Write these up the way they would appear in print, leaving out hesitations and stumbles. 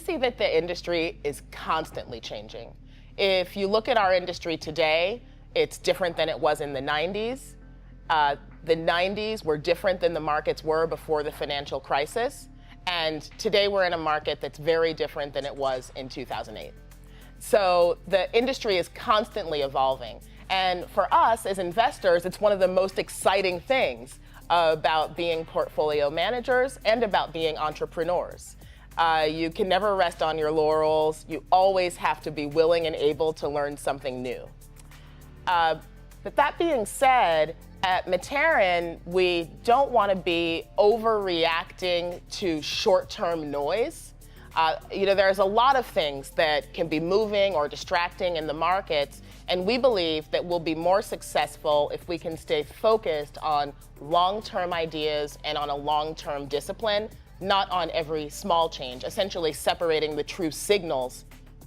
see that the industry is constantly changing. If you look at our industry today, it's different than it was in the 90s. The 90s were different than the markets were before the financial crisis. And today we're in a market that's very different than it was in 2008. So the industry is constantly evolving. And for us as investors, it's one of the most exciting things about being portfolio managers and about being entrepreneurs. You can never rest on your laurels. You always have to be willing and able to learn something new. But that being said, at Matarin, we don't want to be overreacting to short-term noise. There's a lot of things that can be moving or distracting in the markets, and we believe that we'll be more successful if we can stay focused on long-term ideas and on a long-term discipline, not on every small change, essentially separating the true signals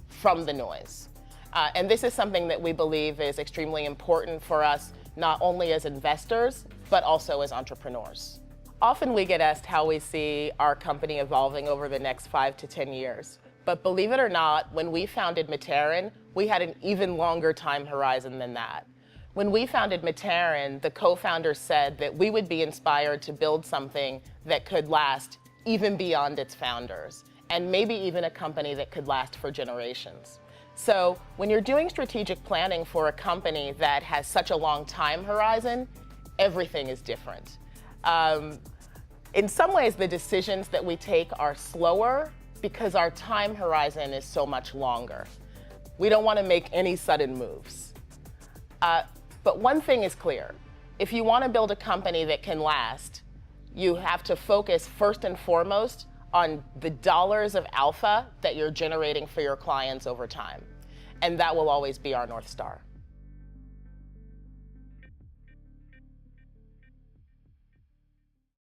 from the noise. And this is something that we believe is extremely important for us, not only as investors, but also as entrepreneurs. Often we get asked how we see our company evolving over the next 5 to 10 years. But believe it or not, when we founded Matarin, we had an even longer time horizon than that. When we founded Matarin, the co-founders said that we would be inspired to build something that could last even beyond its founders, and maybe even a company that could last for generations. So when you're doing strategic planning for a company that has such a long time horizon, everything is different. In some ways, the decisions that we take are slower because our time horizon is so much longer. We don't want to make any sudden moves. But one thing is clear. If you want to build a company that can last, you have to focus first and foremost on the dollars of alpha that you're generating for your clients over time. And that will always be our North Star.